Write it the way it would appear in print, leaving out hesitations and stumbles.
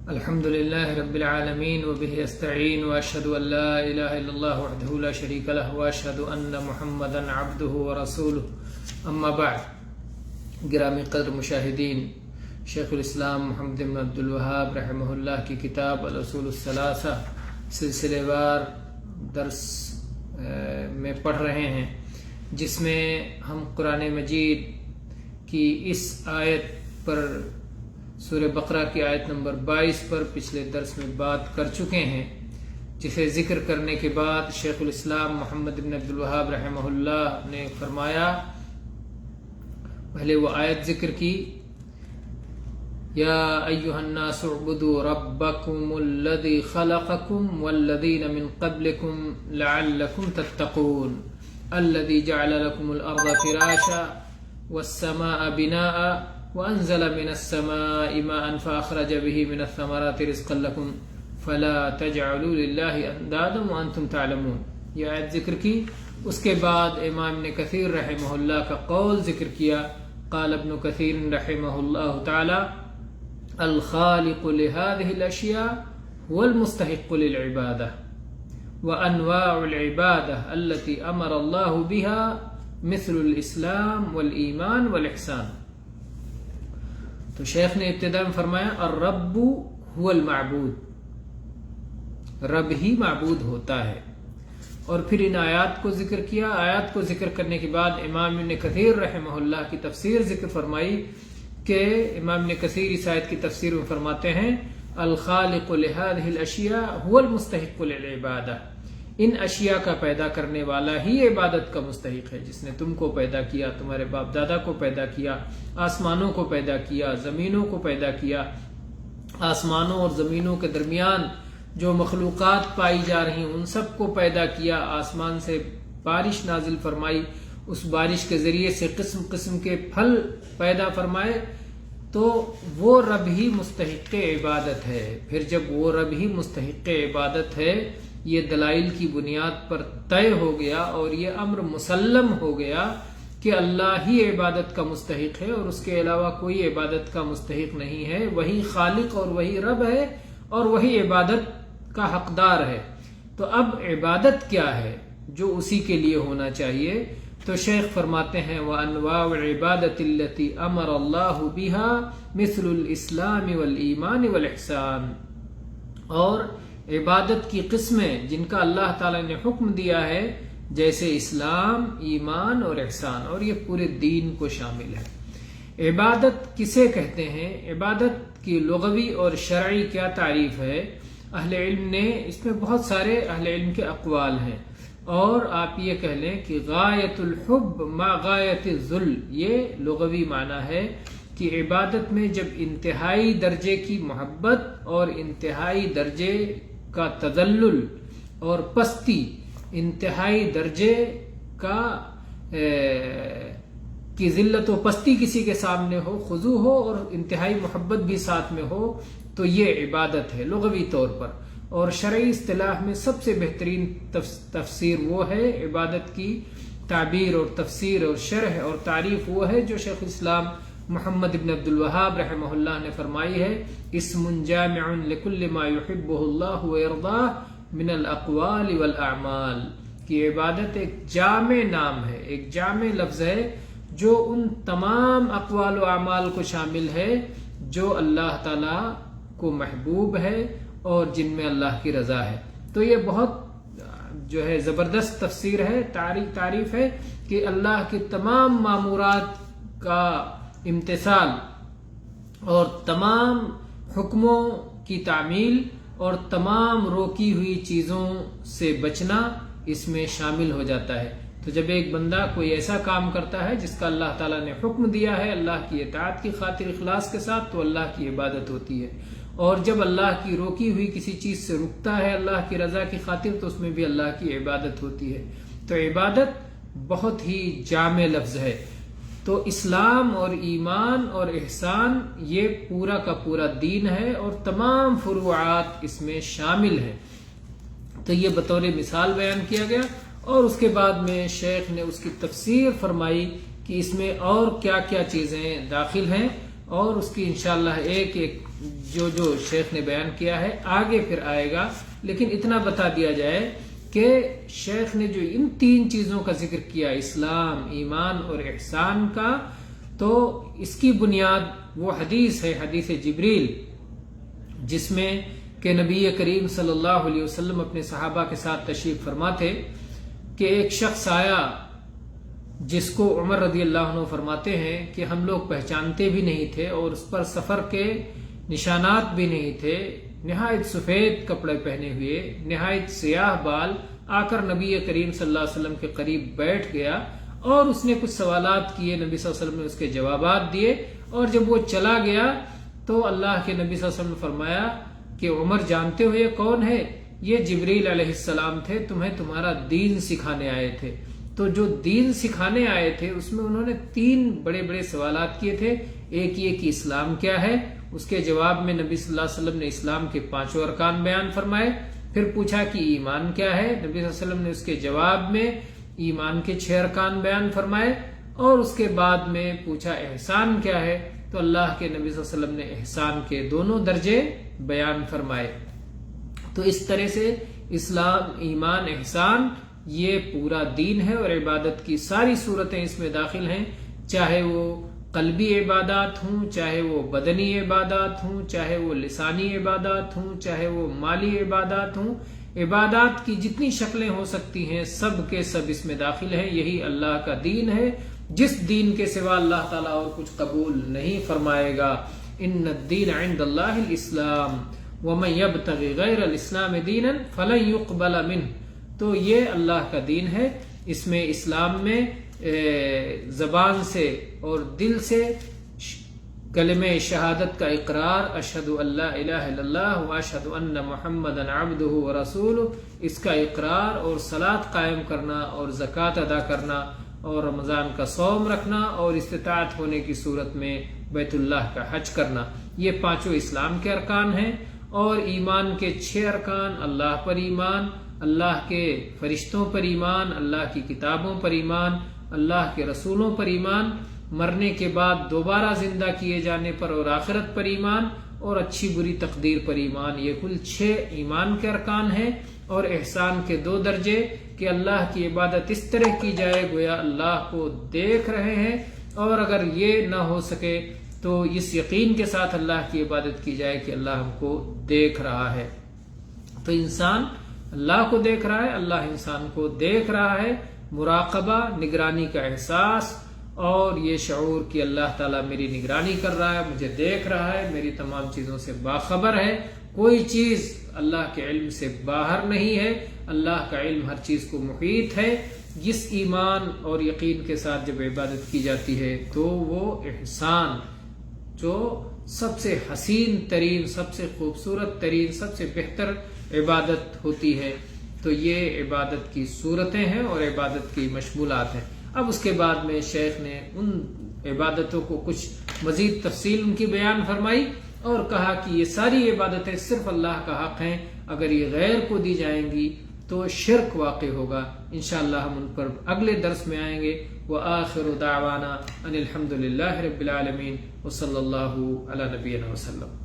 الحمد لله رب العالمين وبه استعين واشهد ان لا اله الا الله وحده لا شريك له واشهد ان محمدا عبده ورسوله اما بعد. گرامی قدر مشاہدین، شیخ الاسلام محمد بن عبد الوہاب رحمہ اللہ کی کتاب الاصول الثلاثہ سلسلے وار درس میں پڑھ رہے ہیں، جس میں ہم قرآن مجید کی اس آیت پر، سورہ بقرہ کی آیت نمبر 22 پر پچھلے درس میں بات کر چکے ہیں، جسے ذکر کرنے کے بعد شیخ الاسلام محمد بن عبد الوہاب رحمہ اللہ نے فرمایا، پہلے وہ آیت ذکر کی، یا ایھا الناس اعبدوا ربکم الذی خلقکم والذین من قبلکم لعلکم تتقون الذی جعل لکم الارض فراشا والسماء بناء وانزل من السماء ماء فاخرج به من الثمرات رزقا لكم فلا تجعلوا لله اندادا وانتم تعلمون. یہ آیت ذکر کی، اس کے بعد امام ابن کثیر رحمہ اللہ کا قول ذکر کیا. قال ابن کثیر رحمہ اللہ تعالی: الخالق لهذه الاشیاء هو المستحق للعبادة وانواع العبادة التي امر الله بها مثل الاسلام والایمان والاحسان. تو شیخ نے ابتدا میں فرمایا الرب هو المعبود، رب ہی معبود ہوتا ہے، اور پھر ان آیات کو ذکر کیا. آیات کو ذکر کرنے کے بعد امام ابن کثیر رحمہ اللہ کی تفسیر ذکر فرمائی کہ امام ابن کثیر اس آیت کی تفسیر میں فرماتے ہیں الخالق لهذه الاشیاء هو المستحق للعبادہ، ان اشیاء کا پیدا کرنے والا ہی عبادت کا مستحق ہے، جس نے تم کو پیدا کیا، تمہارے باپ دادا کو پیدا کیا، آسمانوں کو پیدا کیا، زمینوں کو پیدا کیا، آسمانوں اور زمینوں کے درمیان جو مخلوقات پائی جا رہی ہیں ان سب کو پیدا کیا، آسمان سے بارش نازل فرمائی، اس بارش کے ذریعے سے قسم قسم کے پھل پیدا فرمائے. تو وہ رب ہی مستحق عبادت ہے. پھر جب وہ رب ہی مستحق عبادت ہے، یہ دلائل کی بنیاد پر طے ہو گیا اور یہ امر مسلم ہو گیا کہ اللہ ہی عبادت کا مستحق ہے اور اس کے علاوہ کوئی عبادت کا مستحق نہیں ہے، وہی خالق اور وہی رب ہے اور وہی عبادت کا حقدار ہے. تو اب عبادت کیا ہے جو اسی کے لیے ہونا چاہیے؟ تو شیخ فرماتے ہیں وَأَنْوَاعُ الْعِبَادَةِ الَّتِي أَمَرَ اللَّهُ بِهَا مِثْلُ الْإِسْلَامِ وَالْإِيمَانِ وَالْإِحْسَانِ، اور عبادت کی قسمیں جن کا اللہ تعالی نے حکم دیا ہے، جیسے اسلام، ایمان اور احسان، اور یہ پورے دین کو شامل ہے. عبادت کسے کہتے ہیں؟ عبادت کی لغوی اور شرعی کیا تعریف ہے؟ اہل علم نے اس میں بہت سارے اہل علم کے اقوال ہیں، اور آپ یہ کہہ لیں کہ غایت الحب ما غایت الذل، یہ لغوی معنی ہے کہ عبادت میں جب انتہائی درجے کی محبت اور انتہائی درجے کا تذلل اور پستی، انتہائی درجے کا کی ذلت و پستی کسی کے سامنے ہو، خضوع ہو، اور انتہائی محبت بھی ساتھ میں ہو، تو یہ عبادت ہے لغوی طور پر. اور شرعی اصطلاح میں سب سے بہترین تفسیر وہ ہے، عبادت کی تعبیر اور تفسیر اور شرح اور تعریف وہ ہے جو شیخ الاسلام محمد بن عبد الوہاب رحمہ اللہ نے فرمائی ہے: اسم جامع لکل ما یحبہ اللہ ویرضاہ من الاقوال والاعمال. کہ عبادت ایک جامع نام ہے، ایک جامع لفظ ہے جو ان تمام اقوال و اعمال کو شامل ہے جو اللہ تعالی کو محبوب ہے اور جن میں اللہ کی رضا ہے. تو یہ بہت جو ہے زبردست تفسیر ہے، تعریف ہے کہ اللہ کی تمام مامورات کا امتثال اور تمام حکموں کی تعمیل اور تمام روکی ہوئی چیزوں سے بچنا اس میں شامل ہو جاتا ہے. تو جب ایک بندہ کوئی ایسا کام کرتا ہے جس کا اللہ تعالیٰ نے حکم دیا ہے اللہ کی اطاعت کی خاطر اخلاص کے ساتھ، تو اللہ کی عبادت ہوتی ہے. اور جب اللہ کی روکی ہوئی کسی چیز سے رکتا ہے اللہ کی رضا کی خاطر، تو اس میں بھی اللہ کی عبادت ہوتی ہے. تو عبادت بہت ہی جامع لفظ ہے. تو اسلام اور ایمان اور احسان یہ پورا کا پورا دین ہے اور تمام فروعات اس میں شامل ہیں. تو یہ بطور مثال بیان کیا گیا، اور اس کے بعد میں شیخ نے اس کی تفسیر فرمائی کہ اس میں اور کیا کیا چیزیں داخل ہیں. اور اس کی انشاءاللہ ایک ایک جو شیخ نے بیان کیا ہے آگے پھر آئے گا، لیکن اتنا بتا دیا جائے کہ شیخ نے جو ان 3 چیزوں کا ذکر کیا، اسلام، ایمان اور احسان کا، تو اس کی بنیاد وہ حدیث ہے، حدیث جبریل، جس میں کہ نبی کریم صلی اللہ علیہ وسلم اپنے صحابہ کے ساتھ تشریف فرما تھے کہ ایک شخص آیا جس کو عمر رضی اللہ عنہ فرماتے ہیں کہ ہم لوگ پہچانتے بھی نہیں تھے اور اس پر سفر کے نشانات بھی نہیں تھے، نہایت سفید کپڑے پہنے ہوئے، نہایت سیاہ بال، آ کر نبی کریم صلی اللہ علیہ وسلم کے قریب بیٹھ گیا اور اس نے کچھ سوالات کیے، نبی صلی اللہ علیہ وسلم نے اس کے جوابات دیے، اور جب وہ چلا گیا تو اللہ کے نبی صلی اللہ علیہ وسلم نے فرمایا کہ عمر جانتے ہو یہ کون ہے؟ یہ جبریل علیہ السلام تھے، تمہیں تمہارا دین سکھانے آئے تھے۔ تو جو دین سکھانے آئے تھے اس میں انہوں نے 3 بڑے بڑے سوالات کیے تھے، ایک یہ کہ اسلام کیا ہے، اس کے جواب میں نبی صلی اللہ علیہ وسلم نے اسلام کے 5 ارکان بیان فرمائے، پھر پوچھا کہ ایمان کیا ہے، نبی صلی اللہ علیہ وسلم نے اس کے جواب میں ایمان کے 6 ارکان بیان فرمائے، اور اس کے بعد میں پوچھا احسان کیا ہے، تو اللہ کے نبی صلی اللہ علیہ وسلم نے احسان کے دونوں درجے بیان فرمائے۔ تو اس طرح سے اسلام، ایمان، احسان یہ پورا دین ہے، اور عبادت کی ساری صورتیں اس میں داخل ہیں، چاہے وہ قلبی عبادات ہوں، چاہے وہ بدنی عبادات ہوں، چاہے وہ لسانی عبادات ہوں، چاہے وہ مالی عبادات ہوں، عبادات کی جتنی شکلیں ہو سکتی ہیں سب کے سب اس میں داخل ہیں۔ یہی اللہ کا دین ہے، جس دین کے سوا اللہ تعالیٰ اور کچھ قبول نہیں فرمائے گا۔ ان الدین عند اللہ الاسلام ومن یبتغی غیر الاسلام دینا فلن یقبل منہ۔ تو یہ اللہ کا دین ہے، اس میں اسلام میں زبان سے اور دل سے کلمہ شہادت کا اقرار، اشہد ان لا الہ الا اللہ واشہد ان محمدا عبدہ ورسولہ، اس کا اقرار اور صلاۃ قائم کرنا اور زکوٰۃ ادا کرنا اور رمضان کا صوم رکھنا اور استطاعت ہونے کی صورت میں بیت اللہ کا حج کرنا، یہ 5 اسلام کے ارکان ہیں۔ اور ایمان کے 6 ارکان، اللہ پر ایمان، اللہ کے فرشتوں پر ایمان، اللہ کی کتابوں پر ایمان، اللہ کے رسولوں پر ایمان، مرنے کے بعد دوبارہ زندہ کیے جانے پر اور آخرت پر ایمان، اور اچھی بری تقدیر پر ایمان، یہ کل 6 ایمان کے ارکان ہیں۔ اور احسان کے 2 درجے کہ اللہ کی عبادت اس طرح کی جائے گویا اللہ کو دیکھ رہے ہیں، اور اگر یہ نہ ہو سکے تو اس یقین کے ساتھ اللہ کی عبادت کی جائے کہ اللہ ہم کو دیکھ رہا ہے۔ تو انسان اللہ کو دیکھ رہا ہے، اللہ انسان کو دیکھ رہا ہے، مراقبہ، نگرانی کا احساس، اور یہ شعور کہ اللہ تعالیٰ میری نگرانی کر رہا ہے، مجھے دیکھ رہا ہے، میری تمام چیزوں سے باخبر ہے، کوئی چیز اللہ کے علم سے باہر نہیں ہے، اللہ کا علم ہر چیز کو محیط ہے۔ جس ایمان اور یقین کے ساتھ جب عبادت کی جاتی ہے تو وہ احسان، جو سب سے حسین ترین، سب سے خوبصورت ترین، سب سے بہتر عبادت ہوتی ہے، تو یہ عبادت کی صورتیں ہیں اور عبادت کی مشمولات ہیں۔ اب اس کے بعد میں شیخ نے ان عبادتوں کو کچھ مزید تفصیل ان کی بیان فرمائی اور کہا کہ یہ ساری عبادتیں صرف اللہ کا حق ہیں، اگر یہ غیر کو دی جائیں گی تو شرک واقع ہوگا۔ انشاءاللہ ہم ان پر اگلے درس میں آئیں گے۔ وآخر دعوانا ان الحمد للہ رب العالمین وصلی اللہ علی نبینا وسلم۔